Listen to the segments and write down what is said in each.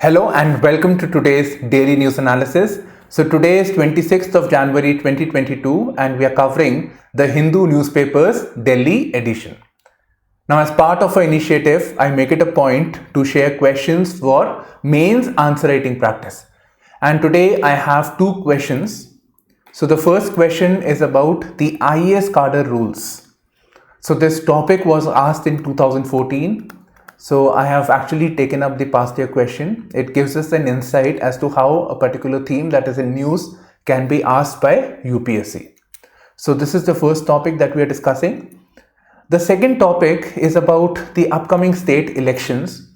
Hello and welcome to today's daily news analysis. So today is 26th of January 2022 and we are covering the Hindu newspaper's Delhi edition. Now as part of our initiative, I make it a point to share questions for mains answer writing practice. And today I have two questions. So the first question is about the IAS cadre rules. So this topic was asked in 2014. So I have actually taken up the past year question. It gives us an insight as to how a particular theme that is in news can be asked by UPSC. So this is the first topic that we are discussing. The second topic is about the upcoming state elections,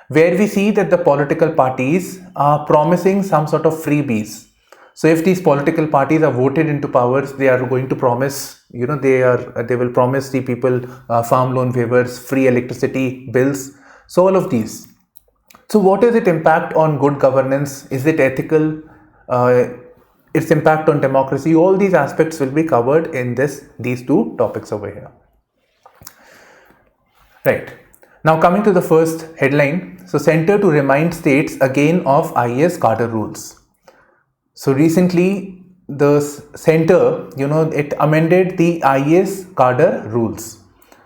where we see that the political parties are promising some sort of freebies. So if these political parties are voted into powers, they are going to promise, they will promise the people farm loan waivers, free electricity bills, so all of these. So what is its impact on good governance? Is it ethical? Its impact on democracy? All these aspects will be covered in these two topics over here. Right. Now coming to the first headline. So Centre to remind states again of IAS cadre rules. So recently the Centre, it amended the IAS cadre rules.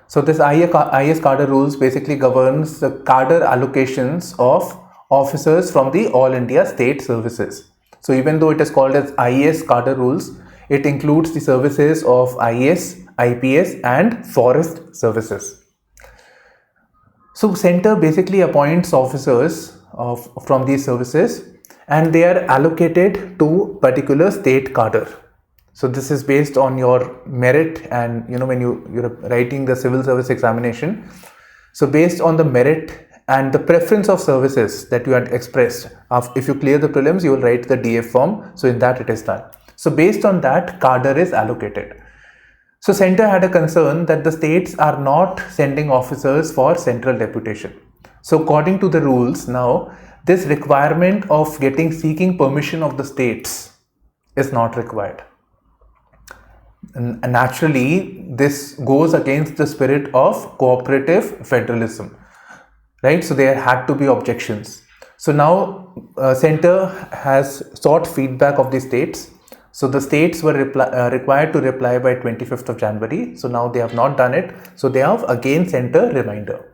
So this IAS cadre rules basically governs the cadre allocations of officers from the All India State Services. So even though it is called as IAS cadre rules, it includes the services of IAS, IPS and forest services. So Centre basically appoints officers from these services and they are allocated to particular state cadre. So this is based on your merit and when you're writing the civil service examination. So based on the merit and the preference of services that you had expressed, if you clear the prelims, you will write the DF form. So in that it is done. So based on that, cadre is allocated. So Centre had a concern that the states are not sending officers for central deputation. So according to the rules now, this requirement of seeking permission of the states is not required. And naturally, this goes against the spirit of cooperative federalism, right? So there had to be objections. So now Centre has sought feedback of the states. So the states were required to reply by 25th of January. So now they have not done it. So they have again sent a reminder.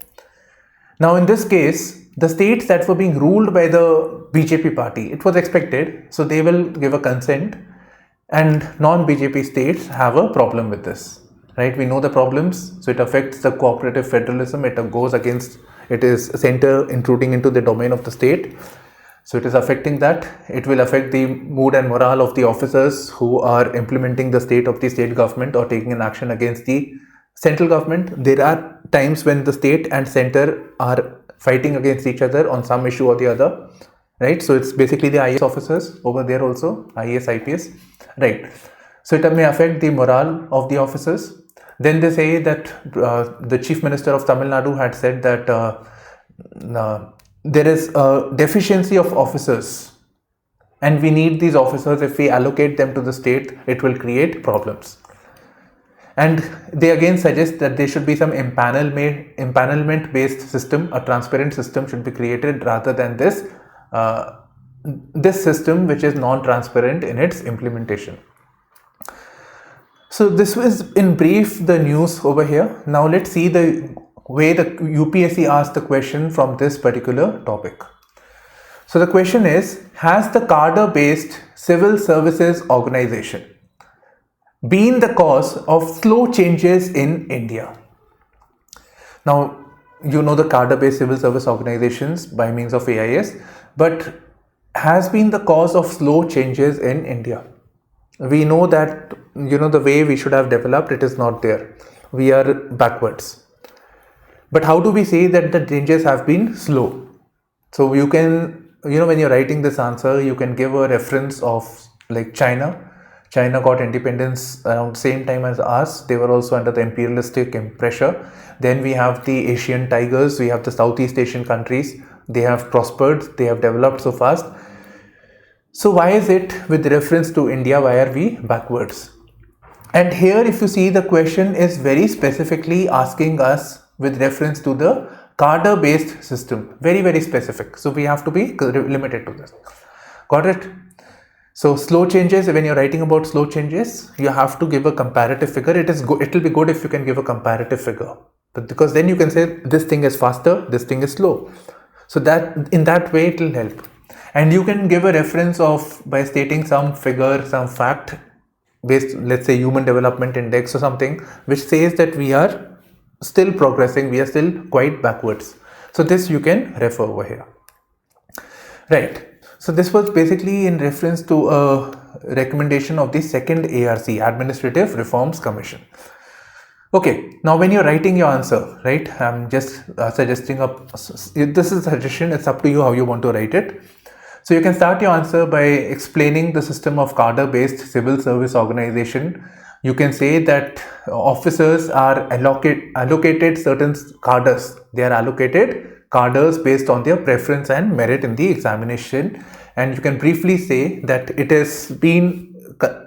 Now in this case, the states that were being ruled by the BJP party, it was expected. So they will give a consent and non-BJP states have a problem with this, right? We know the problems. So it affects the cooperative federalism. It is Centre intruding into the domain of the state. So it is affecting that. It will affect the mood and morale of the officers who are implementing the state of the state government or taking an action against the central government. There are times when the state and Centre are fighting against each other on some issue or the other, right? So it's basically the IAS officers over there also, IAS, IPS, right? So it may affect the morale of the officers. Then they say that the Chief Minister of Tamil Nadu had said that there is a deficiency of officers and we need these officers. If we allocate them to the state, it will create problems. And they again suggest that there should be some empanelment based system, a transparent system should be created rather than this system which is non-transparent in its implementation. So this was in brief the news over here. Now let's see the way the UPSC asked the question from this particular topic. So the question is, has the cadre based civil services organization been the cause of slow changes in India? Now, the cadre-based civil service organizations by means of AIS, but has been the cause of slow changes in India. We know that, the way we should have developed, it is not there. We are backwards. But how do we say that the changes have been slow? So you can, when you're writing this answer, you can give a reference of like China. China got independence around the same time as us. They were also under the imperialistic pressure. Then we have the Asian tigers. We have the Southeast Asian countries. They have prospered. They have developed so fast. So why is it with reference to India, why are we backwards? And here if you see, the question is very specifically asking us with reference to the cadre based system, very specific. So we have to be limited to this. Got it? So slow changes, when you're writing about slow changes, you have to give a comparative figure. It will be good if you can give a comparative figure, but because then you can say this thing is faster, this thing is slow. So that in that way it will help. And you can give a reference of by stating some figure, some fact based, let's say human development index or something, which says that we are still progressing, we are still quite backwards. So this you can refer over here. Right. So this was basically in reference to a recommendation of the second ARC, Administrative Reforms Commission. Okay, now when you're writing your answer, right, I'm just suggesting this is a suggestion, it's up to you how you want to write it. So you can start your answer by explaining the system of cadre-based civil service organization. You can say that officers are allocated certain cadres. They are allocated cadres based on their preference and merit in the examination. And you can briefly say that it has been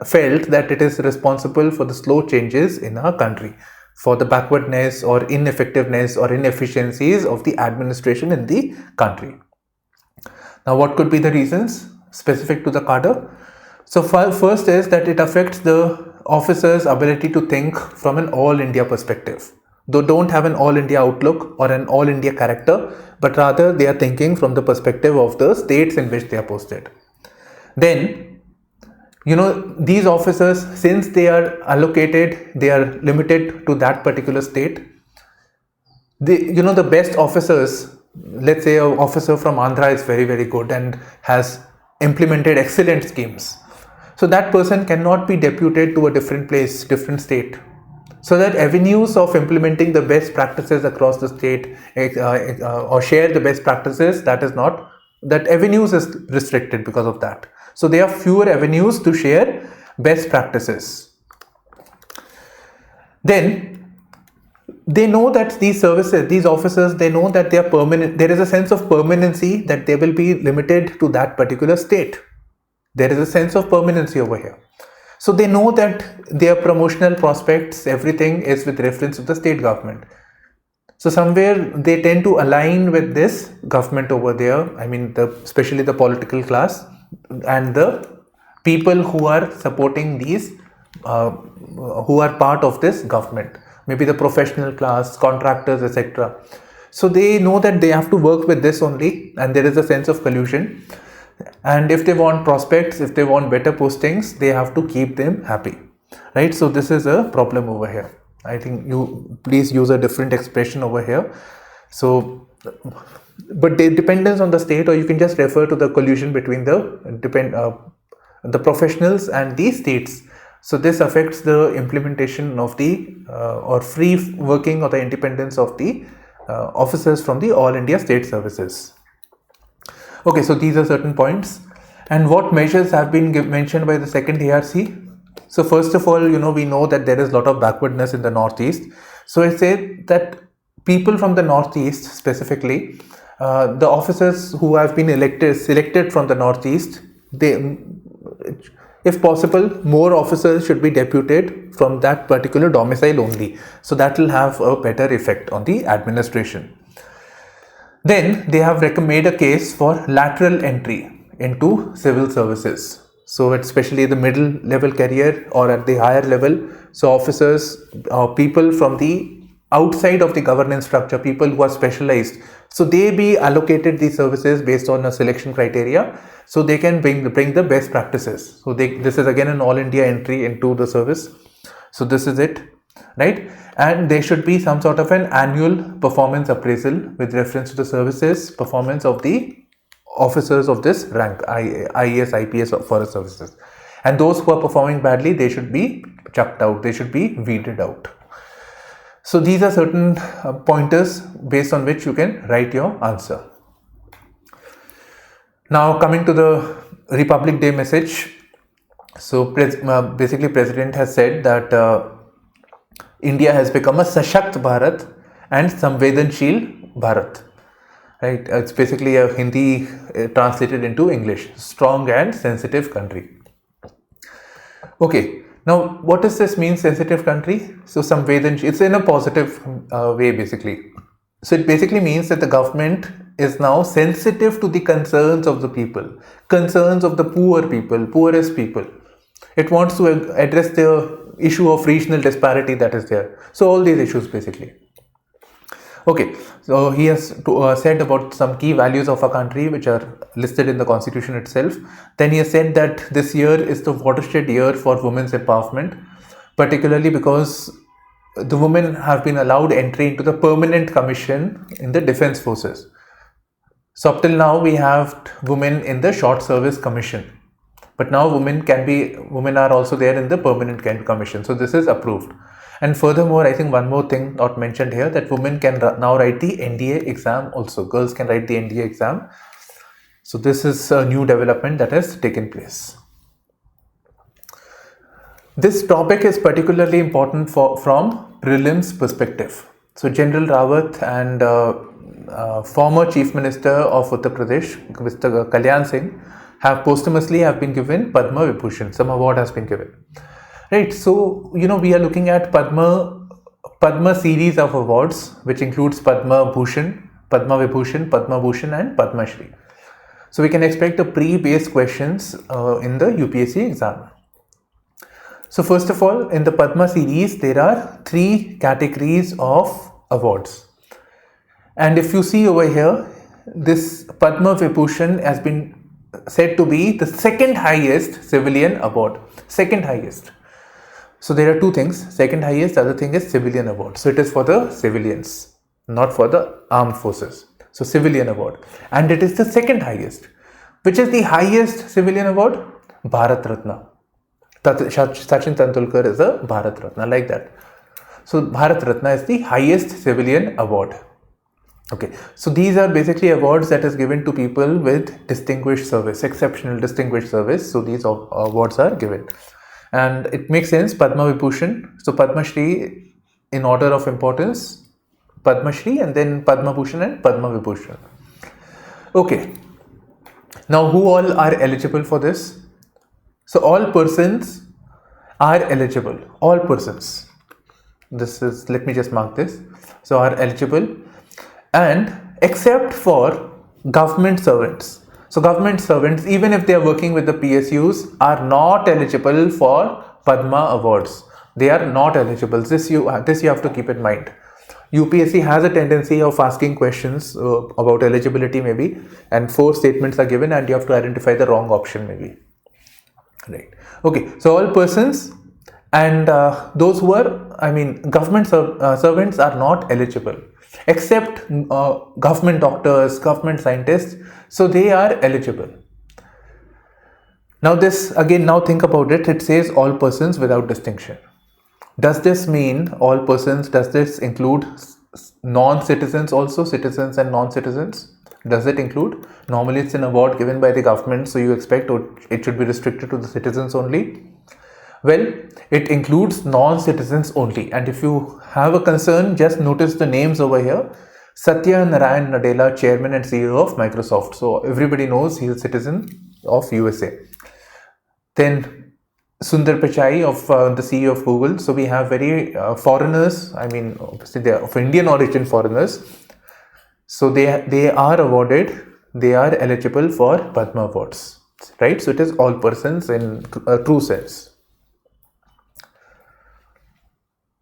felt that it is responsible for the slow changes in our country, for the backwardness or ineffectiveness or inefficiencies of the administration in the country. Now, what could be the reasons specific to the cadre? So first is that it affects the officers' ability to think from an all India perspective. They don't have an all India outlook or an all India character, but rather they are thinking from the perspective of the states in which they are posted. Then, these officers, since they are allocated, they are limited to that particular state. The best officers, let's say an officer from Andhra is very good and has implemented excellent schemes. So that person cannot be deputed to a different place, different state. So that avenues of implementing the best practices across the state or share the best practices, that avenues is restricted because of that. So there are fewer avenues to share best practices. Then they know that these officers, they know that they are permanent. There is a sense of permanency that they will be limited to that particular state. There is a sense of permanency over here. So they know that their promotional prospects, everything is with reference to the state government. So somewhere they tend to align with this government over there. I mean, especially the political class and the people who are supporting these, who are part of this government. Maybe the professional class, contractors, etc. So they know that they have to work with this only, and there is a sense of collusion. And if they want prospects, if they want better postings, they have to keep them happy, right? So this is a problem over here. I think you please use a different expression over here. So, but the dependence on the state, or you can just refer to the collusion between the professionals and the states. So this affects the implementation of the or free working or the independence of the officers from the All India State Services. Okay, so these are certain points. And what measures have been mentioned by the second ARC? So first of all, we know that there is a lot of backwardness in the Northeast. So I say that people from the Northeast specifically, the officers who have been selected from the Northeast, if possible, more officers should be deputed from that particular domicile only. So that will have a better effect on the administration. Then they have made a case for lateral entry into civil services. So especially the middle level career or at the higher level. So officers, people from the outside of the governance structure, people who are specialized. So they be allocated these services based on a selection criteria. So they can bring the best practices. So this is again an all India entry into the service. So this is it, right? And there should be some sort of an annual performance appraisal with reference to the services performance of the officers of this rank, IAS, IPS forest services. And those who are performing badly, they should be chucked out, they should be weeded out. So these are certain pointers based on which you can write your answer. Now coming to the Republic Day message. So basically President has said that India has become a Sashakt Bharat and Samvedanshil Bharat. Right? It's basically a Hindi translated into English. Strong and sensitive country. Okay. Now, what does this mean, sensitive country? So, Samvedanshil, it's in a positive way basically. So it basically means that the government is now sensitive to the concerns of the people, concerns of the poor people, poorest people. It wants to address the issue of regional disparity that is there. So all these issues basically. Okay, so he has said about some key values of a country which are listed in the constitution itself. Then he has said that this year is the watershed year for women's empowerment, particularly because the women have been allowed entry into the permanent commission in the defense forces. So up till now we have women in the short service commission, but now women are also there in the permanent commission. So this is approved. And furthermore, I think one more thing not mentioned here, that women can now write the NDA exam also. Girls can write the NDA exam. So this is a new development that has taken place. This topic is particularly important from prelims perspective. So General Rawat and former Chief Minister of Uttar Pradesh, Mr. Kalyan Singh, have posthumously been given Padma Vibhushan. Some award has been given. Right, so we are looking at Padma series of awards, which includes Padma Bhushan, Padma Vibhushan, Padma Bhushan, and Padma Shri. So we can expect the pre-based questions in the UPSC exam. So first of all, in the Padma series, there are 3 categories of awards. And if you see over here, this Padma Vibhushan has been said to be the second highest civilian award, second highest. So there are 2 things, second highest, the other thing is civilian award. So it is for the civilians, not for the armed forces. So civilian award. And it is the second highest. Which is the highest civilian award? Bharat Ratna. Sachin Tendulkar is a Bharat Ratna, like that. So Bharat Ratna is the highest civilian award. Okay, so these are basically awards that is given to people with distinguished service, exceptional distinguished service. So these awards are given. And it makes sense, Padma Vibhushan. So Padma Shri in order of importance, Padma Shri and then Padma Bhushan and Padma Vibhushan. Okay, now who all are eligible for this? So all persons are eligible, all persons. This is, let me just mark this. So are eligible, and except for government servants. So government servants, even if they are working with the PSUs, are not eligible for Padma awards. They are not eligible. This you have to keep in mind. UPSC has a tendency of asking questions about eligibility maybe, and 4 statements are given and you have to identify the wrong option maybe. Right. Okay. So all persons and those who are, government servants are not eligible, except government doctors, government scientists. So they are eligible. Now this again, now think about it. It says all persons without distinction. Does this mean all persons? Does this include non-citizens also, citizens and non-citizens? Does it include? Normally it's an award given by the government, so you expect it should be restricted to the citizens only. Well, it includes non-citizens only. And if you have a concern, just notice the names over here. Satya Narayan Nadella, Chairman and CEO of Microsoft. So everybody knows he is a citizen of USA. Then Sundar Pichai, of the CEO of Google. So we have very foreigners, obviously they are of Indian origin foreigners. So they are awarded, they are eligible for Padma awards, right? So it is all persons in a true sense.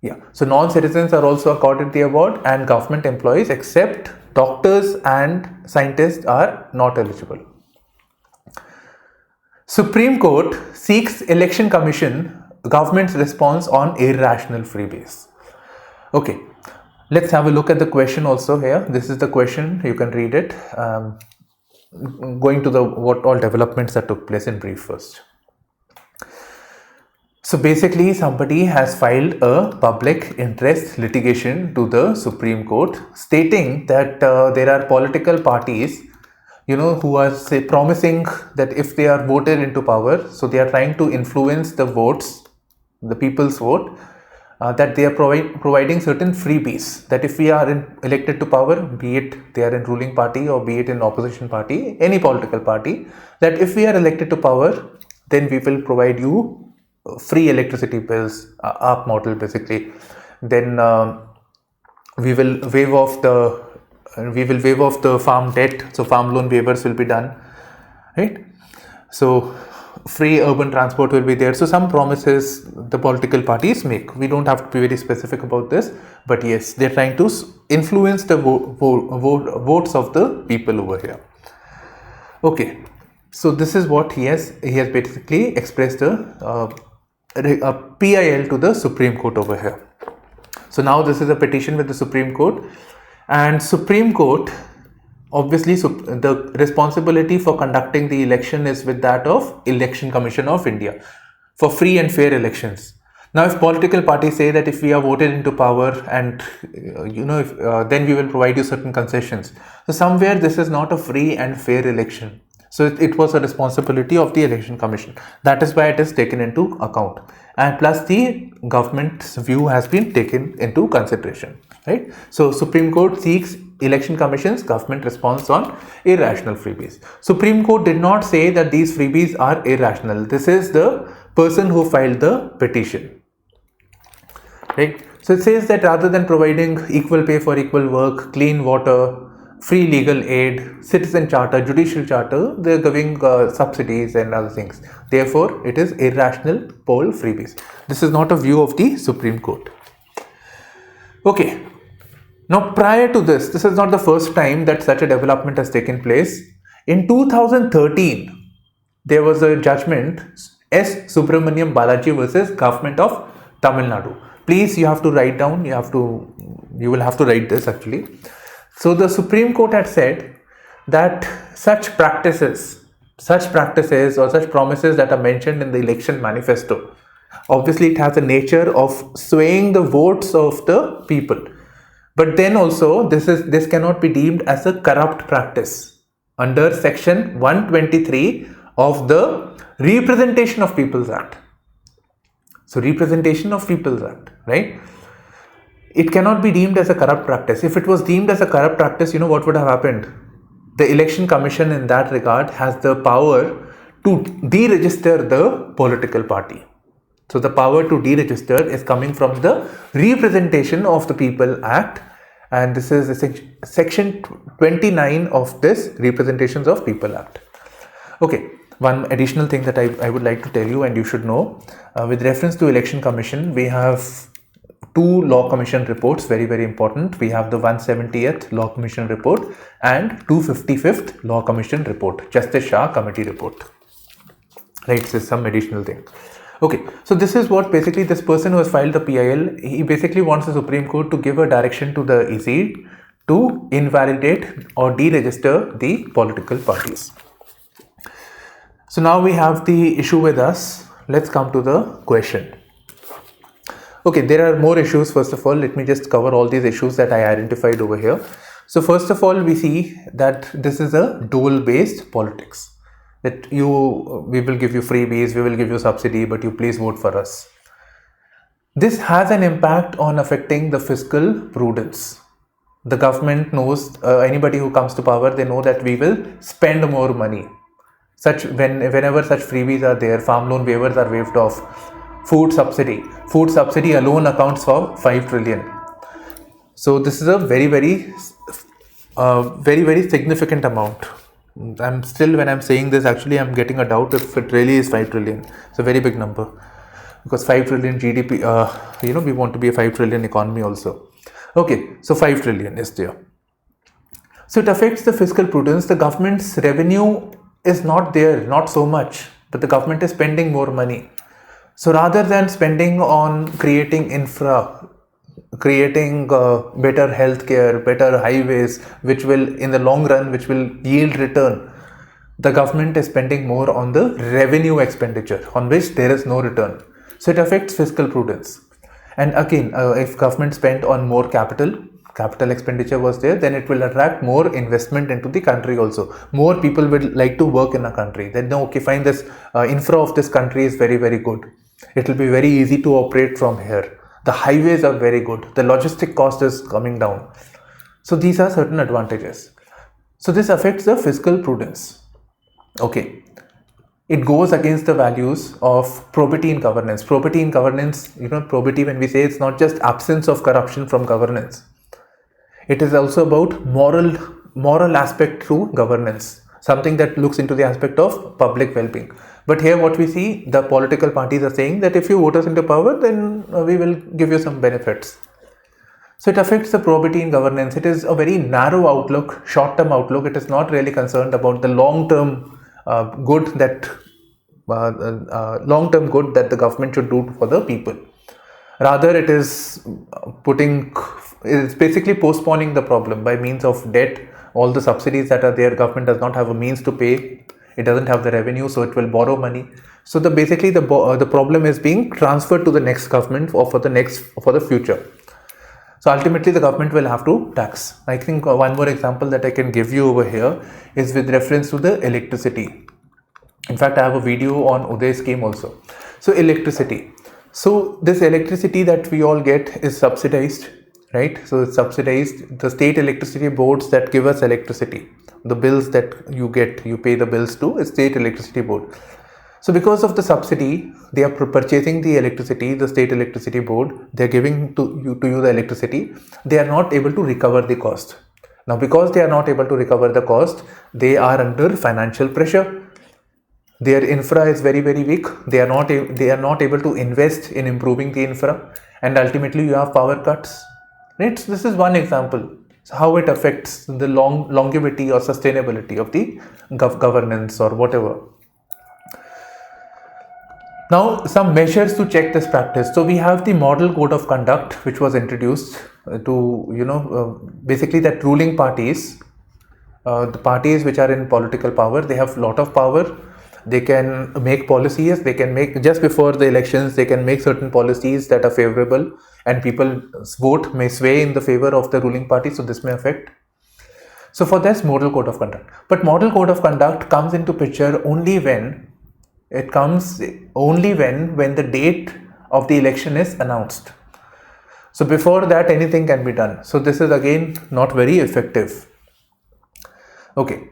Yeah, so non-citizens are also accorded the award, and government employees except doctors and scientists are not eligible. Supreme Court seeks Election Commission government's response on irrational freebies. Okay, let's have a look at the question also here. This is the question, you can read it. Going to the what all developments that took place in brief first. So basically somebody has filed a public interest litigation to the Supreme Court stating that there are political parties, who are promising that if they are voted into power, so they are trying to influence the votes, the people's vote, that they are providing certain freebies, that if we are elected to power, be it they are in ruling party or be it in opposition party, any political party, that if we are elected to power, then we will provide you free electricity bills, AAP model basically. Then we will waive off the we will waive off the farm debt, so farm loan waivers will be done, right? So free urban transport will be there. So some promises the political parties make. We don't have to be very specific about this, but yes, they're trying to influence the votes of the people over here. Okay, so this is what he has basically expressed a PIL to the Supreme Court over here. So now this is a petition with the Supreme Court, and Supreme Court, obviously the responsibility for conducting the election is with that of Election Commission of India for free and fair elections. Now if political parties say that if we are voted into power and then we will provide you certain concessions, so somewhere this is not a free and fair election. So it was a responsibility of the Election Commission. That is why it is taken into account, and plus the government's view has been taken into consideration, right? So Supreme Court seeks Election Commission's government response on irrational freebies. Supreme Court did not say that these freebies are irrational. This is the person who filed the petition, right? So it says that rather than providing equal pay for equal work, clean water, free legal aid, citizen charter, judicial charter, they are giving subsidies and other things. Therefore, it is irrational poll freebies. This is not a view of the Supreme Court. Okay. Now, prior to this is not the first time that such a development has taken place. In 2013, there was a judgment, S. Subramaniam Balaji versus Government of Tamil Nadu. Please, you have to write down, you will have to write this actually. So the Supreme Court had said that such practices or such promises that are mentioned in the election manifesto, obviously it has a nature of swaying the votes of the people. But then also this cannot be deemed as a corrupt practice under section 123 of the Representation of People's Act. So Representation of People's Act, right? It cannot be deemed as a corrupt practice. If it was deemed as a corrupt practice, what would have happened? The Election Commission in that regard has the power to deregister the political party. So the power to deregister is coming from the Representation of the People Act, and this is section 29 of this Representations of People Act. Okay, one additional thing that I would like to tell you and you should know, with reference to Election Commission, we have two Law Commission reports, very, very important. We have the 170th Law Commission report and 255th Law Commission report, Justice Shah Committee report. Right, this is some additional thing. Okay, so this is what basically this person who has filed the PIL, he basically wants the Supreme Court to give a direction to the EC to invalidate or deregister the political parties. So now we have the issue with us. Let's come to the question. Okay, there are more issues. First of all, let me just cover all these issues that I identified over here. So first of all, we see that this is a dual-based politics. That we will give you freebies, we will give you subsidy, but you please vote for us. This has an impact on affecting the fiscal prudence. The government knows, anybody who comes to power, they know that we will spend more money. Whenever such freebies are there, farm loan waivers are waived off. Food subsidy alone accounts for 5 trillion. So this is a very, very significant amount. When I'm saying this, actually I'm getting a doubt if it really is 5 trillion. It's a very big number, because 5 trillion GDP, we want to be a 5 trillion economy also. Okay, so 5 trillion is there. So it affects the fiscal prudence. The government's revenue is not there, not so much, but the government is spending more money. So rather than spending on creating infra, creating better healthcare, better highways, which will in the long run, which will yield return, the government is spending more on the revenue expenditure on which there is no return. So it affects fiscal prudence. And again, if government spent on more capital expenditure was there, then it will attract more investment into the country also. More people will like to work in a country. Then no, okay, fine, this infra of this country is very, very good. It will be very easy to operate from here. The highways are very good. The logistic cost is coming down. So these are certain advantages. So this affects the fiscal prudence. Okay. It goes against the values of probity in governance. Probity in governance, probity, when we say, it's not just absence of corruption from governance. It is also about moral aspect through governance, something that looks into the aspect of public well-being. But here what we see, the political parties are saying that if you vote us into power, then we will give you some benefits. So it affects the probity in governance. It is a very narrow outlook, short-term outlook. It is not really concerned about the long-term good that the government should do for the people. Rather, it is basically postponing the problem by means of debt. All the subsidies that are there, government does not have a means to pay. It doesn't have the revenue, so it will borrow money. So the problem is being transferred to the next government or for the future. So ultimately the government will have to tax. I think one more example that I can give you over here is with reference to the electricity. In fact, I have a video on Uday scheme also. So electricity. So this electricity that we all get is subsidized, right? So it's subsidized. The state electricity boards that give us electricity, the bills that you get, you pay the bills to a state electricity board. So because of the subsidy, they are purchasing the electricity, the state electricity board, they are giving to you the electricity. They are not able to recover the cost. Now, because they are not able to recover the cost, they are under financial pressure. Their infra is very, very weak. They are not able to invest in improving the infra, and ultimately you have power cuts. Right? So this is one example. So how it affects the longevity or sustainability of the governance or whatever. Now, some measures to check this practice. So we have the model code of conduct, which was introduced to, basically that ruling parties, the parties which are in political power, they have a lot of power. They can make policies, they can make, just before the elections, they can make certain policies that are favorable and people's vote may sway in the favor of the ruling party. So this may affect. So for this, model code of conduct. But model code of conduct comes into picture only when the date of the election is announced. So before that, anything can be done. So this is again not very effective. Okay.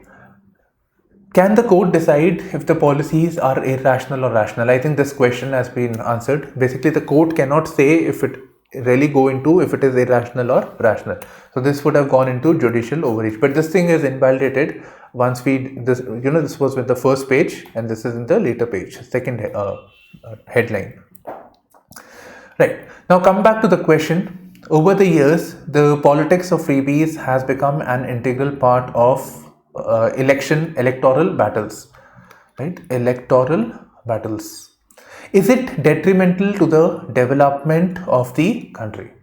Can the court decide if the policies are irrational or rational? I think this question has been answered. Basically, the court cannot say if it is irrational or rational. So this would have gone into judicial overreach. But this thing is invalidated once this was with the first page and this is in the later page, second headline. Right. Now come back to the question. Over the years, the politics of freebies has become an integral part of electoral battles, right? Electoral battles. Is it detrimental to the development of the country?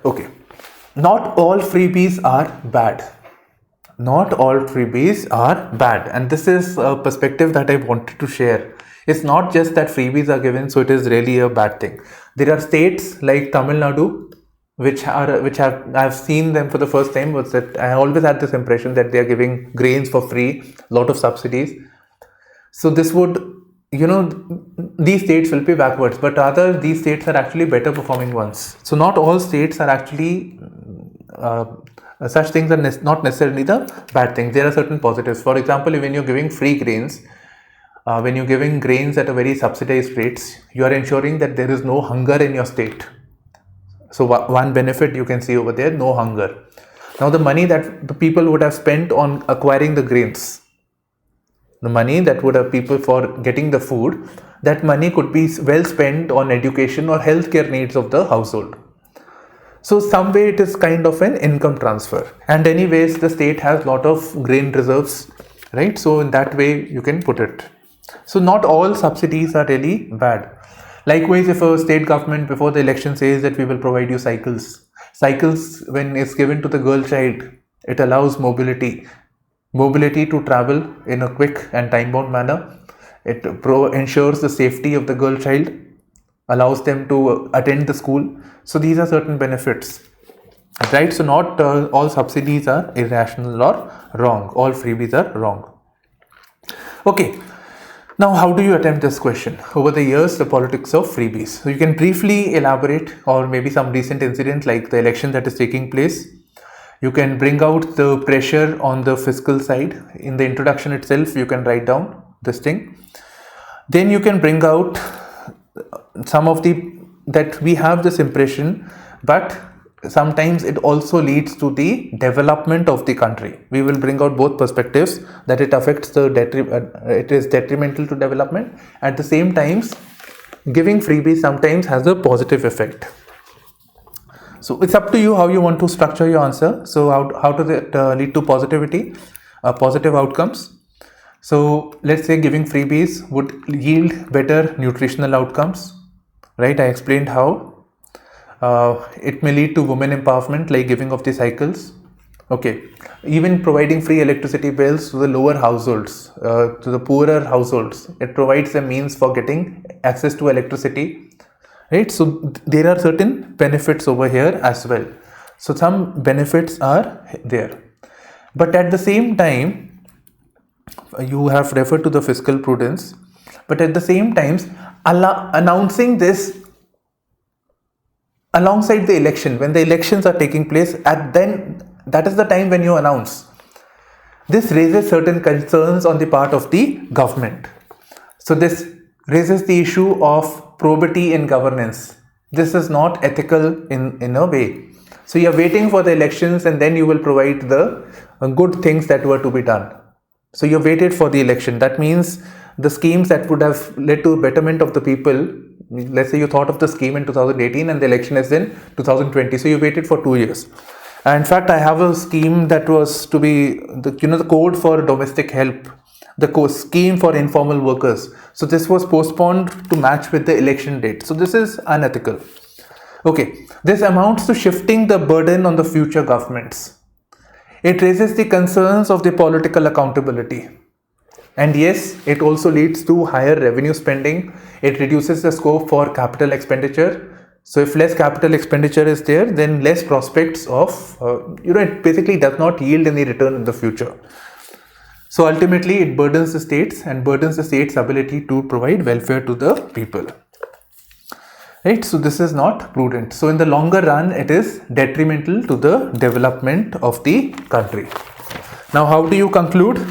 Okay. Not all freebies are bad. Not all freebies are bad. And this is a perspective that I wanted to share. It's not just that freebies are given, so it is really a bad thing. There are states like Tamil Nadu, I've seen them for the first time, was that I always had this impression that they are giving grains for free, lot of subsidies. So this would, these states will be backwards, but rather these states are actually better performing ones. So not all states are actually, such things are not necessarily the bad things. There are certain positives. For example, when you're giving free grains, when you're giving grains at a very subsidized rates, you are ensuring that there is no hunger in your state. So one benefit you can see over there, no hunger. Now the money that the people would have spent on acquiring the grains, the money that would have people for getting the food, that money could be well spent on education or healthcare needs of the household. So some way it is kind of an income transfer. And anyways, the state has lot of grain reserves, right? So in that way you can put it. So not all subsidies are really bad. Likewise, if a state government before the election says that we will provide you cycles, when it's given to the girl child, it allows mobility to travel in a quick and time-bound manner. It ensures the safety of the girl child, allows them to attend the school. So these are certain benefits, right? So not all subsidies are irrational or wrong. All freebies are wrong. Okay. Now, how do you attempt this question? Over the years, the politics of freebies. So you can briefly elaborate, or maybe some recent incident like the election that is taking place. You can bring out the pressure on the fiscal side. In the introduction itself, you can write down this thing. Then you can bring out some of that we have this impression, but sometimes it also leads to the development of the country. We will bring out both perspectives, that it affects the it is detrimental to development. At the same times, giving freebies sometimes has a positive effect. So it's up to you how you want to structure your answer. So how does it lead to positivity, positive outcomes? So let's say giving freebies would yield better nutritional outcomes, right? I explained how. It may lead to women empowerment, like giving of the cycles. Okay, even providing free electricity bills to the lower households, to the poorer households. It provides a means for getting access to electricity, right? So there are certain benefits over here as well. So some benefits are there, but at the same time, you have referred to the fiscal prudence, but at the same time, announcing this alongside the election, when the elections are taking place, that is the time when you announce. This raises certain concerns on the part of the government. So this raises the issue of probity in governance. This is not ethical in a way. So you are waiting for the elections and then you will provide the good things that were to be done. So you waited for the election. That means the schemes that would have led to betterment of the people, let's say you thought of the scheme in 2018 and the election is in 2020. So you waited for 2 years. And in fact, I have a scheme that was to be, the code for domestic help, the scheme for informal workers. So this was postponed to match with the election date. So this is unethical. Okay, this amounts to shifting the burden on the future governments. It raises the concerns of the political accountability. And yes, it also leads to higher revenue spending. It reduces the scope for capital expenditure. So if less capital expenditure is there, then less prospects of, it basically does not yield any return in the future. So ultimately, it burdens the states and burdens the state's ability to provide welfare to the people. Right? So this is not prudent. So in the longer run, it is detrimental to the development of the country. Now, how do you conclude?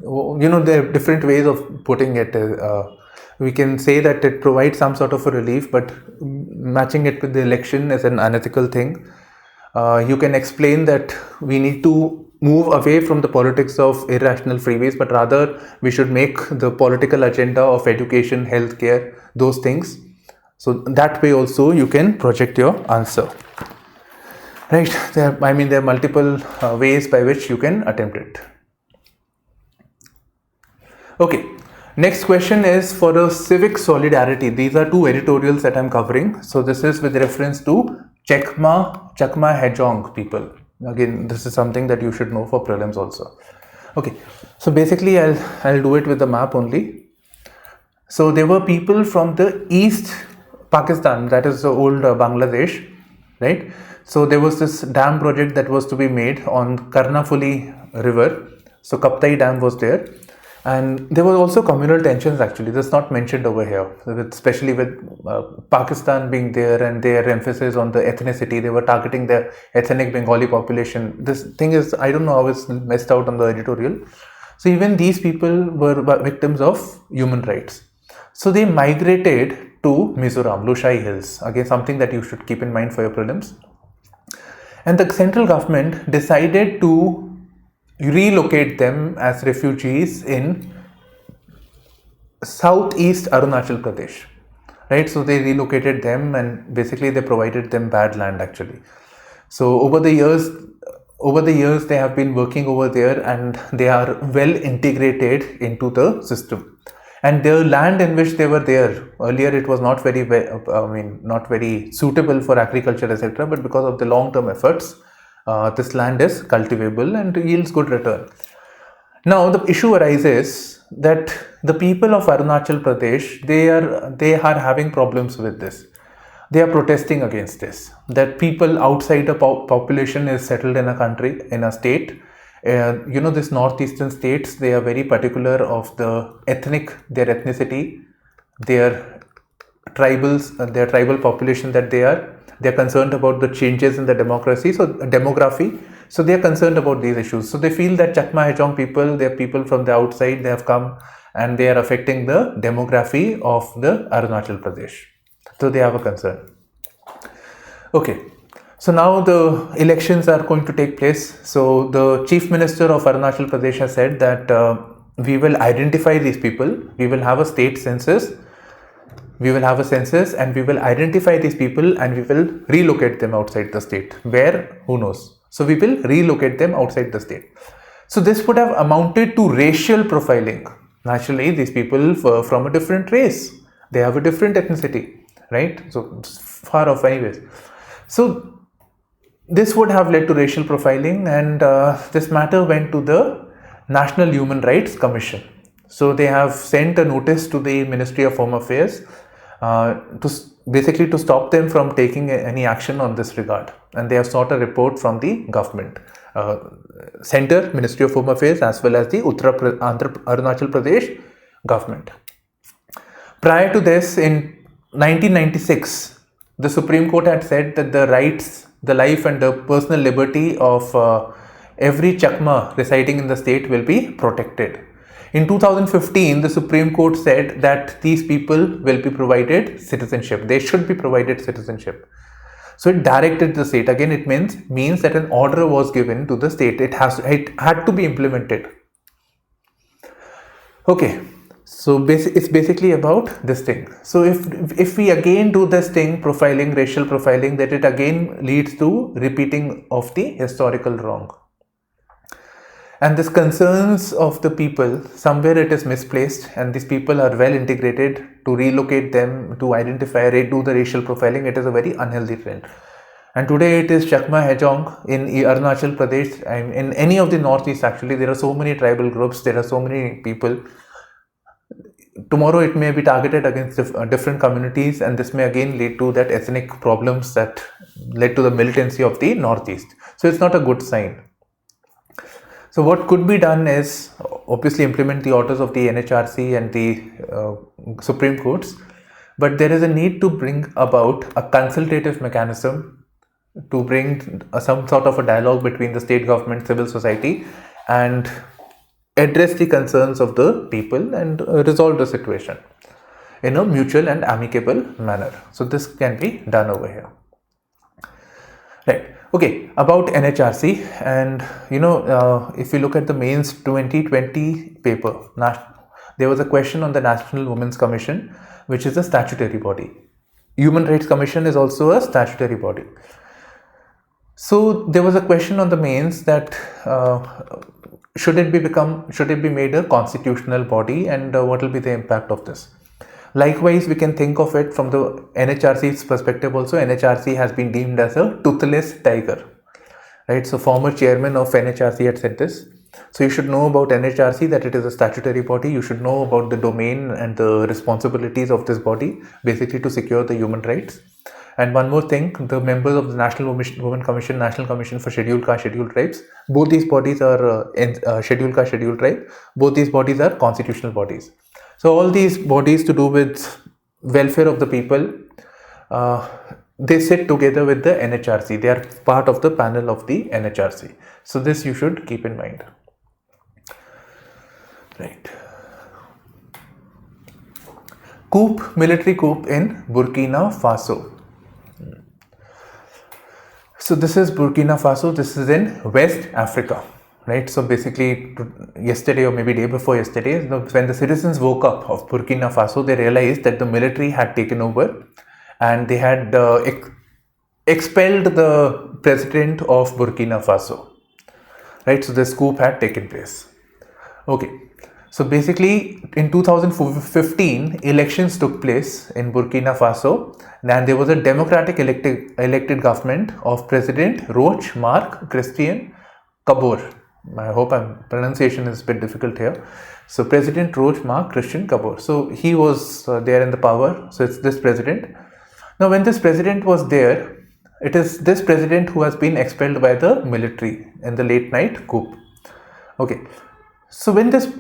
There are different ways of putting it. We can say that it provides some sort of a relief, but matching it with the election is an unethical thing. You can explain that we need to move away from the politics of irrational freebies, but rather we should make the political agenda of education, healthcare, those things. So that way also you can project your answer. Right? There are multiple ways by which you can attempt it. Okay. Next question is for a civic solidarity. These are two editorials that I'm covering. So this is with reference to Chakma, Hajong people. Again, this is something that you should know for prelims also. Okay. So basically I'll do it with the map only. So there were people from the East Pakistan, that is the old Bangladesh, right? So there was this dam project that was to be made on Karnafuli river. So Kaptai dam was there. And there were also communal tensions actually, that's not mentioned over here, especially with Pakistan being there and their emphasis on the ethnicity. They were targeting the ethnic Bengali population. This thing is, I don't know how it's messed out on the editorial. So even these people were victims of human rights. So they migrated to Mizoram, Lushai Hills, again something that you should keep in mind for your prelims. And the central government decided to relocate them as refugees in southeast Arunachal Pradesh, right? So they relocated them and basically they provided them bad land actually. So over the years they have been working over there and they are well integrated into the system. And the land in which they were there, earlier it was not very suitable for agriculture, etc. But because of the long-term efforts, this land is cultivable and yields good return. Now the issue arises that the people of Arunachal Pradesh, they are having problems with this. They are protesting against this, that people outside the population is settled in a country, in a state. This northeastern states, they are very particular of their ethnicity, their tribal population that they are concerned about the changes in the demography. So they are concerned about these issues. So they feel that Chakma Hajong people, they are people from the outside, they have come and they are affecting the demography of the Arunachal Pradesh. So they have a concern. Okay. So now the elections are going to take place. So the Chief Minister of Arunachal Pradesh has said that we will identify these people. We will have a state census. We will have a census and we will identify these people and we will relocate them outside the state. Where? Who knows? So we will relocate them outside the state. So this would have amounted to racial profiling. Naturally, these people from a different race. They have a different ethnicity, right? So far off anyways. So this would have led to racial profiling, and this matter went to the National Human Rights Commission. So they have sent a notice to the Ministry of Home Affairs to stop them from taking any action on this regard, and they have sought a report from the government, Center Ministry of Home Affairs as well as the Arunachal Pradesh government. Prior to this, in 1996, the Supreme Court had said that the rights, the life and the personal liberty of every Chakma residing in the state will be protected. In 2015, the Supreme Court said that these people will be provided citizenship. They should be provided citizenship. So it directed the state. Again, it means that an order was given to the state. It had to be implemented. Okay. So it's basically about this thing. So if we again do this thing, profiling, racial profiling, that it again leads to repeating of the historical wrong. And this concerns of the people, somewhere it is misplaced, and these people are well integrated. To relocate them, to identify, do the racial profiling, it is a very unhealthy trend. And today it is Chakma, Hajong in Arunachal Pradesh, in any of the northeast actually. There are so many tribal groups, there are so many people. Tomorrow it may be targeted against different communities, and this may again lead to that ethnic problems that led to the militancy of the northeast. So it's not a good sign. So what could be done is obviously implement the orders of the NHRC and the Supreme Courts, but there is a need to bring about a consultative mechanism to bring some sort of a dialogue between the state government, civil society, and address the concerns of the people and resolve the situation in a mutual and amicable manner. So this can be done over here. Right. Okay, about NHRC, and if you look at the mains 2020 paper, there was a question on the National Women's Commission, which is a statutory body. Human Rights Commission is also a statutory body. So there was a question on the mains that should it be made a constitutional body, and what will be the impact of this? Likewise, we can think of it from the NHRC's perspective also. NHRC has been deemed as a toothless tiger, right? So former chairman of NHRC had said this. So you should know about NHRC, that it is a statutory body. You should know about the domain and the responsibilities of this body, basically to secure the human rights. And one more thing, the members of the National Women Commission, National Commission for Scheduled Caste, Scheduled Tribes, both these bodies are Scheduled Caste, Scheduled Tribe. Both these bodies are constitutional bodies. So all these bodies to do with welfare of the people, they sit together with the NHRC. They are part of the panel of the NHRC. So this you should keep in mind. Right. Coup, military coup in Burkina Faso. So this is Burkina Faso. This is in West Africa, right? So basically yesterday or maybe day before yesterday, when the citizens woke up of Burkina Faso, they realized that the military had taken over and they had expelled the president of Burkina Faso, right? So this coup had taken place. Okay. So basically in 2015, elections took place in Burkina Faso, and there was a democratic elected government of President Roch Marc Christian Kabore. I hope pronunciation is a bit difficult here. So President Roch Marc Christian Kabore. So he was there in the power. So it's this president. Now when this president was there, it is this president who has been expelled by the military in the late night coup. Okay. So when this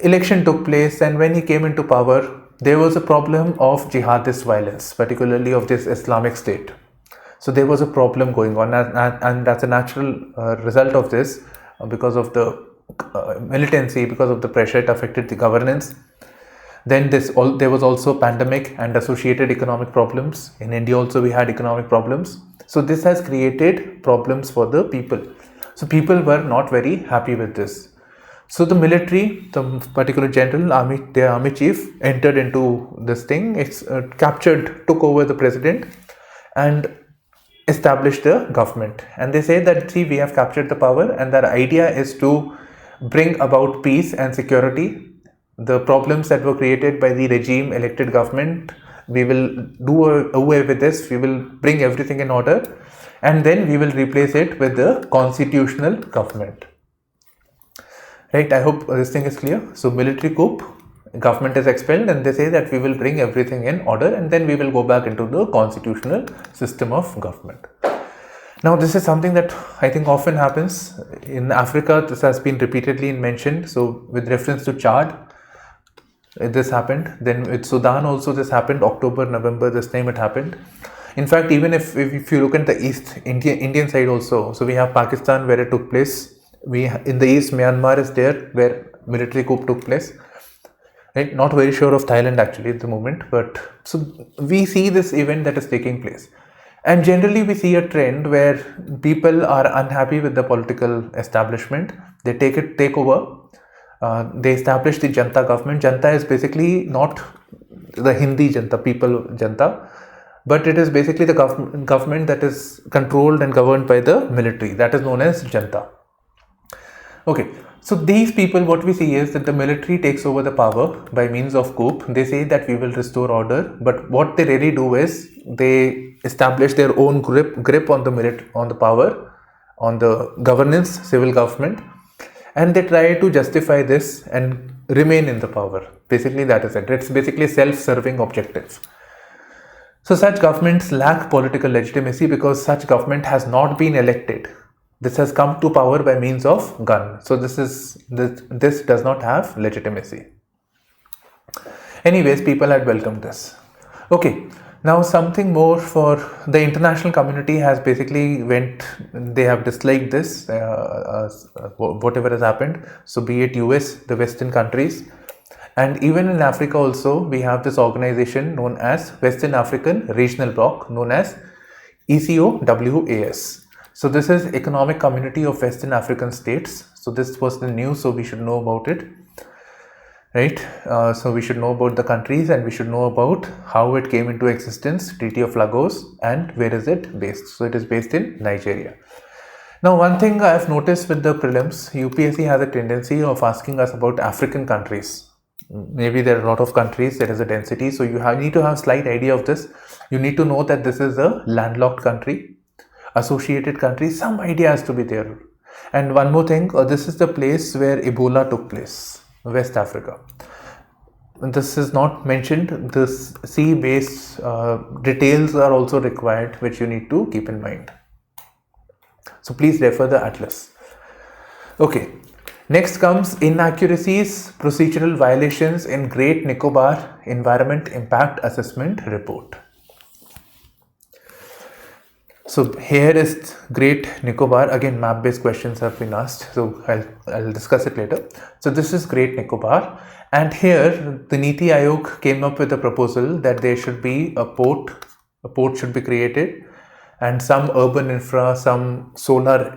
election took place and when he came into power, there was a problem of jihadist violence, particularly of this Islamic State. So there was a problem going on, and that's a natural result of this because of the militancy, because of the pressure, it affected the governance. Then there was also pandemic and associated economic problems. In India also we had economic problems. So this has created problems for the people. So people were not very happy with this. So the military, the particular general, their army chief, entered into this thing, took over the president and established the government. And they say that, see, we have captured the power, and their idea is to bring about peace and security. The problems that were created by the regime elected government, we will do away with this, we will bring everything in order, and then we will replace it with the constitutional government. Right, I hope this thing is clear. So military coup, government is expelled, and they say that we will bring everything in order, and then we will go back into the constitutional system of government. Now this is something that I think often happens in Africa. This has been repeatedly mentioned. So with reference to Chad, this happened. Then with Sudan also this happened. October, November, this time it happened. In fact, even if you look at the East Indian side also, so we have Pakistan where it took place. In the East, Myanmar is there where military coup took place. Right? Not very sure of Thailand actually at the moment, but so we see this event that is taking place. And generally we see a trend where people are unhappy with the political establishment. They take over. They establish the Janta government. Janta is basically not the Hindi Janta, people Janta, but it is basically the government that is controlled and governed by the military. That is known as Janta. Okay, so these people, what we see is that the military takes over the power by means of coup. They say that we will restore order, but what they really do is they establish their own grip on the power, on the governance, civil government, and they try to justify this and remain in the power. Basically, that is it. It's basically self-serving objective. So such governments lack political legitimacy because such government has not been elected. This has come to power by means of gun. So this does not have legitimacy. Anyways, people had welcomed this. Okay, now something more for the international community has basically they have disliked this, whatever has happened. So be it US, the Western countries, and even in Africa also, we have this organization known as Western African Regional Bloc, known as ECOWAS. So this is Economic Community of Western African States. So this was the news, so we should know about it, right? So we should know about the countries, and we should know about how it came into existence, Treaty of Lagos, and where is it based. So it is based in Nigeria. Now one thing I have noticed with the prelims, UPSC has a tendency of asking us about African countries. Maybe there are a lot of countries, there is a density, so you need to have slight idea of this. You need to know that this is a landlocked country, associated countries, some idea has to be there. And one more thing, this is the place where Ebola took place, West Africa. This is not mentioned. This sea-based details are also required, which you need to keep in mind. So please refer the atlas. Okay, next comes Inaccuracies, Procedural Violations in Great Nicobar Environment Impact Assessment Report. So here is Great Nicobar. Again, map-based questions have been asked, so I'll discuss it later. So this is Great Nicobar, and here the Niti Aayog came up with a proposal that there should be a port should be created, and some urban infra, some solar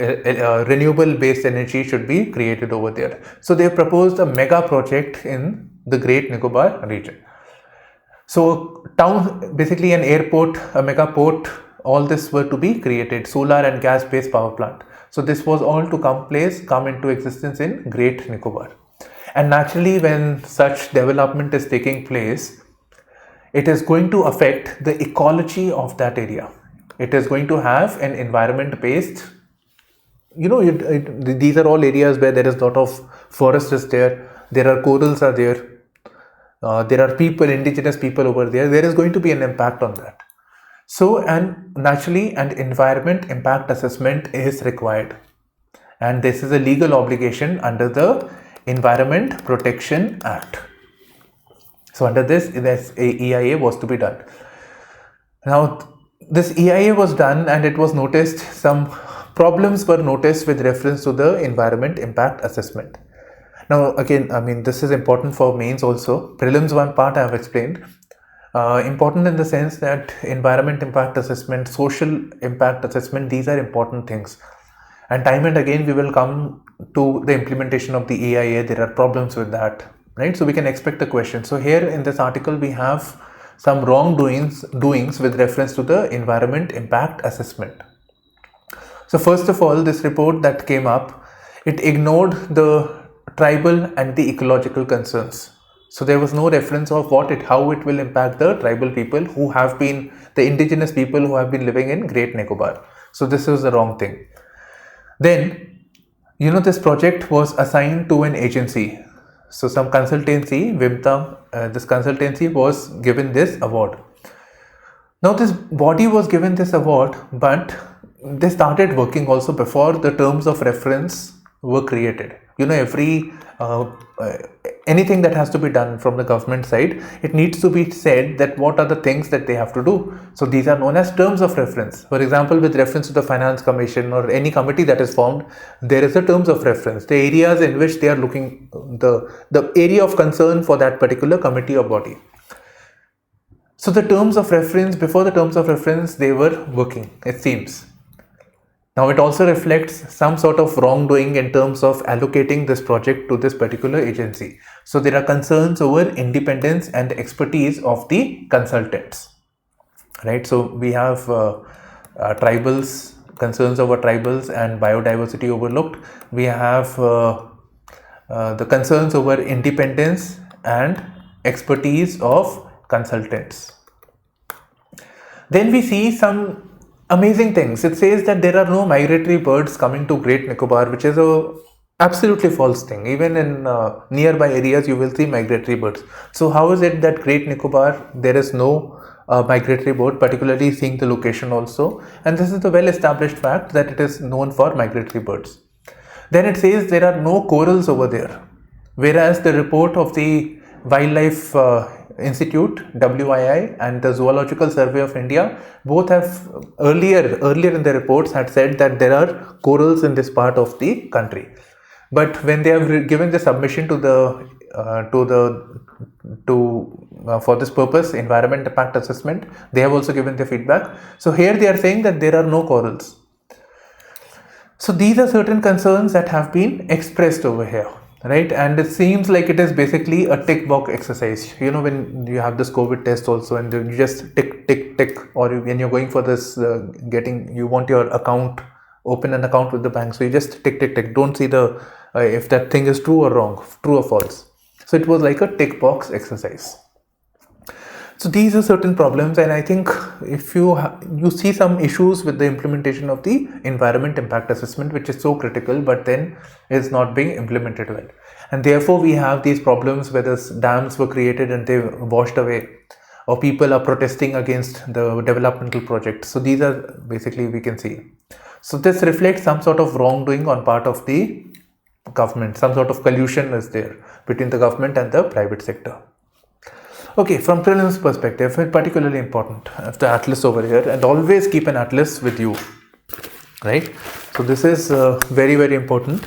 renewable-based energy should be created over there. So they proposed a mega project in the Great Nicobar region. So basically an airport, a mega port, all this were to be created, solar and gas-based power plant. So this was all to come into existence in Great Nicobar. And naturally, when such development is taking place, it is going to affect the ecology of that area. It is going to have an environment-based, these are all areas where there is a lot of forest is there are corals are there, there are people, indigenous people over there. There is going to be an impact on that. So, and naturally, an environment impact assessment is required, and this is a legal obligation under the Environment Protection Act. So under this EIA was to be done. Now this EIA was done, and it was noticed some problems were noticed with reference to the environment impact assessment. Now again, I mean, this is important for mains also. Prelims one part I have explained. Important in the sense that environment impact assessment, social impact assessment, these are important things. And time and again we will come to the implementation of the EIA. There are problems with that, right? So we can expect a question. So here in this article we have some wrongdoings with reference to the environment impact assessment. So first of all, this report that came up, it ignored the tribal and the ecological concerns. So there was no reference of how it will impact the tribal people who have been, the indigenous people who have been living in Great Nicobar. So this is the wrong thing. Then, this project was assigned to an agency. So some consultancy, Vimta, this consultancy was given this award. Now this body was given this award, but they started working also before the terms of reference were created. Anything that has to be done from the government side, it needs to be said that what are the things that they have to do. So these are known as terms of reference. For example, with reference to the Finance Commission or any committee that is formed, there is a terms of reference, the areas in which they are looking, the area of concern for that particular committee or body. So the terms of reference, before the terms of reference, they were working, it seems. Now it also reflects some sort of wrongdoing in terms of allocating this project to this particular agency. So there are concerns over independence and expertise of the consultants, right? So we have tribals, concerns over tribals and biodiversity overlooked. We have the concerns over independence and expertise of consultants. Then we see some amazing things. It says that there are no migratory birds coming to Great Nicobar, which is a absolutely false thing. Even in nearby areas, you will see migratory birds. So how is it that Great Nicobar, there is no migratory bird, particularly seeing the location also? And this is the well-established fact that it is known for migratory birds. Then it says there are no corals over there, whereas the report of the Wildlife Institute, WII, and the Zoological Survey of India both have earlier in their reports had said that there are corals in this part of the country. But when they have given the submission for this purpose, environment impact assessment, they have also given the feedback. So here they are saying that there are no corals. So these are certain concerns that have been expressed over here. Right, and it seems like it is basically a tick box exercise. When you have this COVID test also, and you just tick, or when you're going for this, you want your account, open an account with the bank, so you just tick. Don't see if that thing is true or wrong, true or false. So it was like a tick box exercise. So these are certain problems, and I think if you see some issues with the implementation of the environment impact assessment, which is so critical, but then is not being implemented well, and therefore we have these problems where the dams were created and they washed away, or people are protesting against the developmental projects. So these are basically, we can see. So this reflects some sort of wrongdoing on part of the government. Some sort of collusion is there between the government and the private sector. Okay, from prelims perspective, particularly important, I have the atlas over here, and always keep an atlas with you, right? So this is very, very important.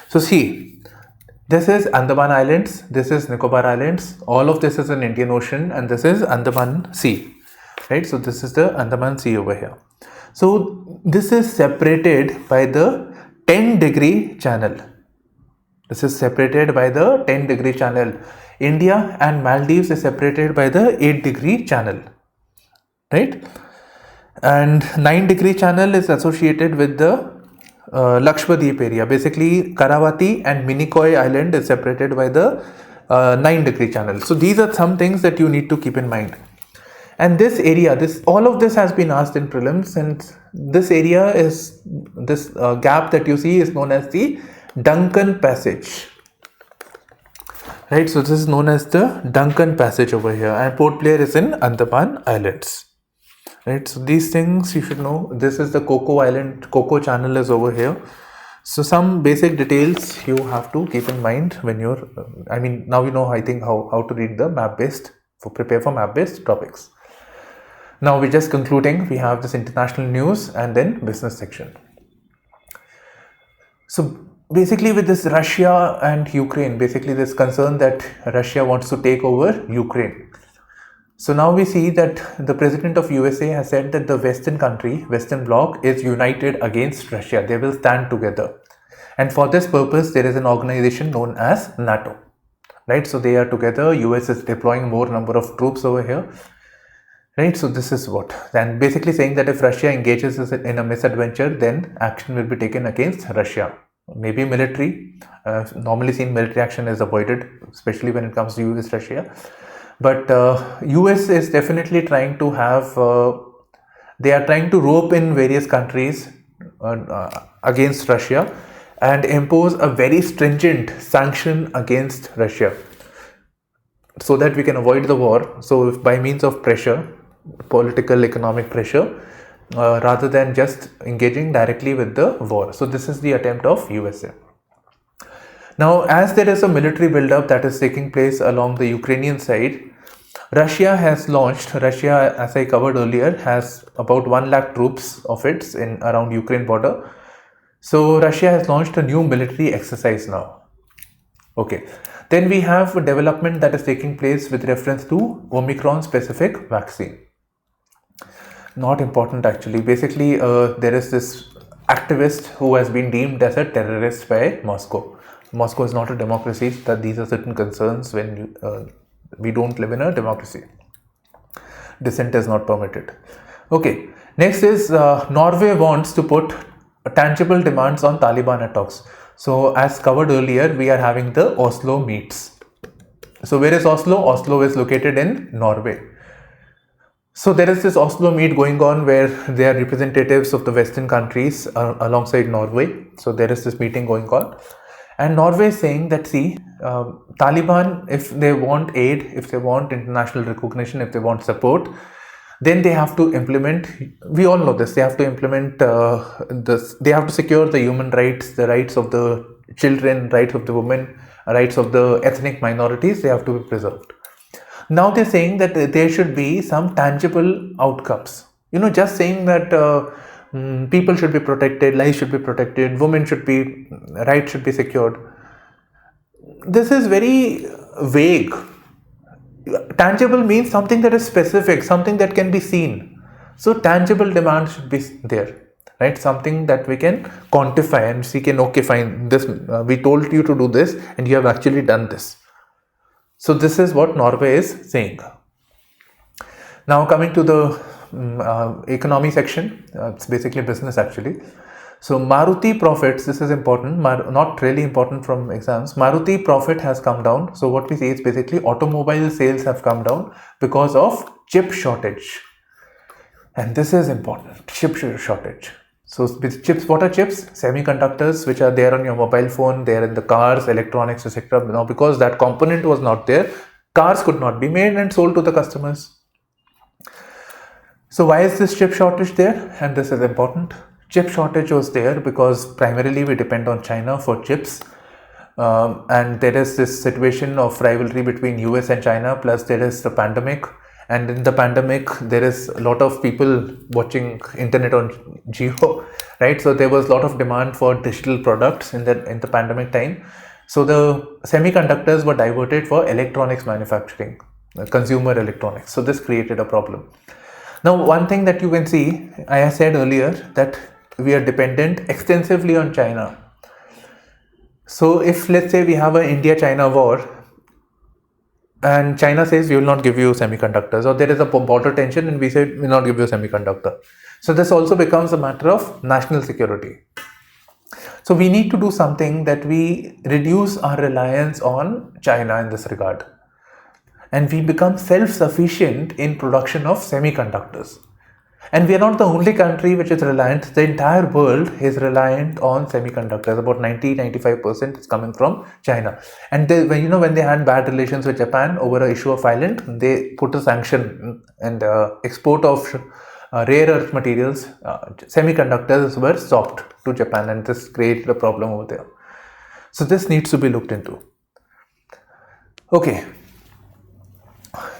So see, this is Andaman Islands, this is Nicobar Islands, all of this is an Indian Ocean, and this is Andaman Sea, right? So this is the Andaman Sea over here. So this is separated by the 10-degree channel. This is separated by the 10-degree channel. India and Maldives is separated by the 8-degree channel, right? And 9-degree channel is associated with the Lakshadweep area. Basically, Karavati and Minicoy Island is separated by the 9-degree channel. So these are some things that you need to keep in mind. And this area, all of this has been asked in prelims, and this area is, this gap that you see is known as the Duncan Passage. Right, so this is known as the Duncan Passage over here, and Port Blair is in Andaman Islands. Right, so these things you should know. This is the Coco Island, Coco Channel is over here. So some basic details you have to keep in mind when you're, now you know, I think, how to read the map-based, prepare for map-based topics. Now we're just concluding. We have this international news and then business section. So basically with this Russia and Ukraine, basically this concern that Russia wants to take over Ukraine. So now we see that the president of USA has said that the Western bloc is united against Russia. They will stand together. And for this purpose, there is an organization known as NATO. Right? So they are together. US is deploying more number of troops over here. Right? So this is what. And basically saying that if Russia engages in a misadventure, then action will be taken against Russia. Maybe military. Normally seen military action is avoided, especially when it comes to US-Russia. But US is definitely trying to have, they are trying to rope in various countries against Russia and impose a very stringent sanction against Russia so that we can avoid the war. So if by means of pressure, political, economic pressure, rather than just engaging directly with the war. So this is the attempt of USA. Now, as there is a military buildup that is taking place along the Ukrainian side, Russia, as I covered earlier, has about 1 lakh troops of its in around Ukraine border. So Russia has launched a new military exercise now. Okay. Then we have a development that is taking place with reference to Omicron specific vaccine. Not important actually. Basically, there is this activist who has been deemed as a terrorist by Moscow. Moscow is not a democracy. That these are certain concerns when we don't live in a democracy. Dissent is not permitted. Okay. Next is Norway wants to put tangible demands on Taliban talks. So as covered earlier, we are having the Oslo meets. So where is Oslo? Oslo is located in Norway. So there is this Oslo meet going on where there are representatives of the Western countries alongside Norway. So there is this meeting going on. And Norway is saying that, see, Taliban, if they want aid, if they want international recognition, if they want support, then they have to implement, we all know this, they have to implement this, they have to secure the human rights, the rights of the children, rights of the women, rights of the ethnic minorities, they have to be preserved. Now they're saying that there should be some tangible outcomes. Just saying that people should be protected, lives should be protected, rights should be secured. This is very vague. Tangible means something that is specific, something that can be seen. So tangible demand should be there, right? Something that we can quantify and see, okay, fine, this we told you to do this and you have actually done this. So this is what Norway is saying. Now coming to the economy section, it's basically business actually. So Maruti profits, this is important, not really important from exams. Maruti profit has come down. So what we see is basically automobile sales have come down because of chip shortage. And this is important, chip shortage. So with chips, what are chips? Semiconductors, which are there on your mobile phone, they are in the cars, electronics, etc. Now because that component was not there, cars could not be made and sold to the customers. So why is this chip shortage there? And this is important. Chip shortage was there because primarily we depend on China for chips, and there is this situation of rivalry between US and China, plus there is the pandemic, and in the pandemic there is a lot of people watching internet on Jio, right? So there was a lot of demand for digital products in the pandemic time. So the semiconductors were diverted for electronics manufacturing, consumer electronics. So this created a problem. Now one thing that you can see, I said earlier that we are dependent extensively on China. So if let's say we have an India-China war and China says we will not give you semiconductors, or there is a border tension and we say we will not give you semiconductor. So this also becomes a matter of national security. So we need to do something that we reduce our reliance on China in this regard. And we become self-sufficient in production of semiconductors. And we are not the only country which is reliant. The entire world is reliant on semiconductors. About 90-95% is coming from China. And when they had bad relations with Japan over an issue of island, they put a sanction, and export of rare earth materials, semiconductors were stopped to Japan, and this created a problem over there. So this needs to be looked into. Okay.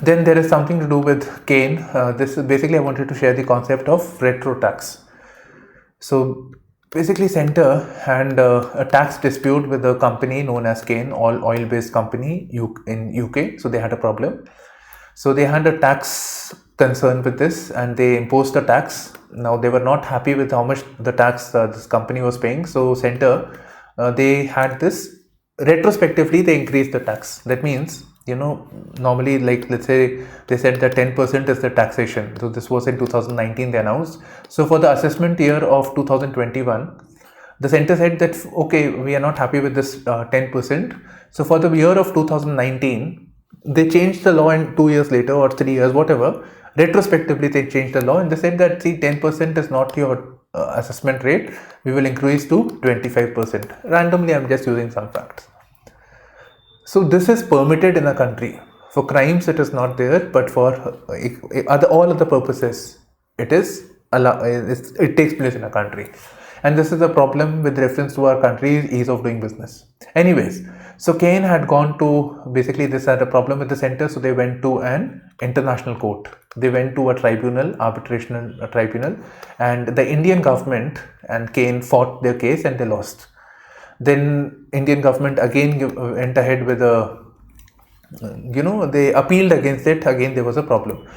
Then there is something to do with cane. This is basically, I wanted to share the concept of retro tax. So basically center had a tax dispute with a company known as Cain, oil-based company in UK. So they had a problem. So they had a tax concern with this, and they imposed a tax. Now they were not happy with how much the tax this company was paying. So center, they had this retrospectively, they increased the tax. That means, normally, like, let's say they said that 10% is the taxation. So this was in 2019 they announced. So for the assessment year of 2021, the center said that, okay, we are not happy with this 10%. So for the year of 2019, they changed the law, and 2 years later or 3 years, whatever, retrospectively they changed the law, and they said that, see, 10% is not your assessment rate. We will increase to 25%. Randomly, I'm just using some facts. So this is permitted in a country. For crimes, it is not there, but for all other purposes, it takes place in a country. And this is a problem with reference to our country's ease of doing business. Anyways, so Cain had gone to, basically this had a problem with the center, so they went to an international court. They went to a tribunal, arbitration tribunal, and the Indian government and Cain fought their case and they lost. Then Indian government again went ahead with they appealed against it. Again, there was a problem.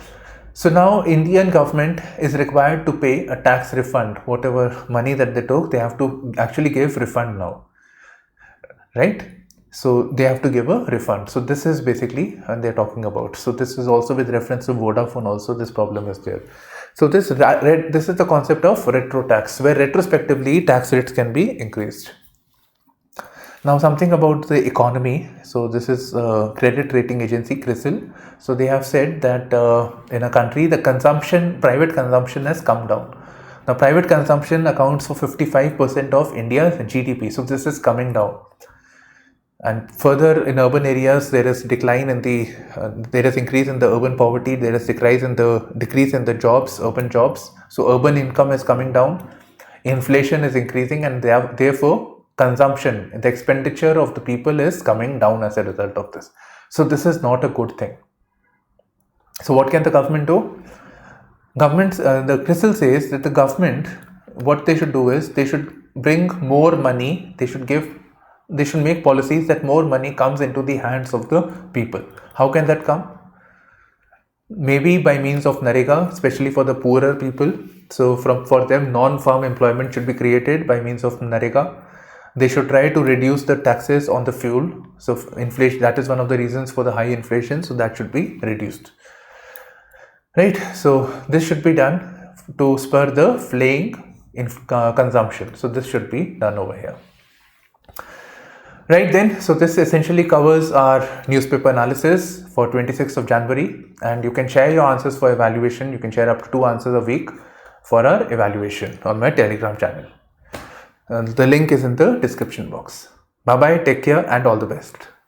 So now Indian government is required to pay a tax refund. Whatever money that they took, they have to actually give refund now, right? So they have to give a refund. So this is basically they're talking about. So this is also with reference to Vodafone. Also, this problem is there. So this is the concept of retro tax, where retrospectively tax rates can be increased. Now something about the economy. So this is credit rating agency CRISIL. So they have said that in a country, the private consumption has come down. Now private consumption accounts for 55% of India's GDP. So this is coming down. And further, in urban areas, there is decline in there is increase in the urban poverty. There is decrease in the jobs, urban jobs. So urban income is coming down. Inflation is increasing, and therefore consumption, the expenditure of the people is coming down as a result of this. So this is not a good thing. So what can the government do? The CRISIL says that the government, what they should do is they should bring more money. They should make policies that more money comes into the hands of the people. How can that come? Maybe by means of Narega, especially for the poorer people. So for them, non-farm employment should be created by means of Narega. They should try to reduce the taxes on the fuel. So inflation, that is one of the reasons for the high inflation. So that should be reduced. Right. So this should be done to spur the flaying in consumption. So this should be done over here. Right then, so this essentially covers our newspaper analysis for 26th of January, and you can share your answers for evaluation. You can share up to 2 answers a week for our evaluation on my Telegram channel. The link is in the description box. Bye bye, take care, and all the best.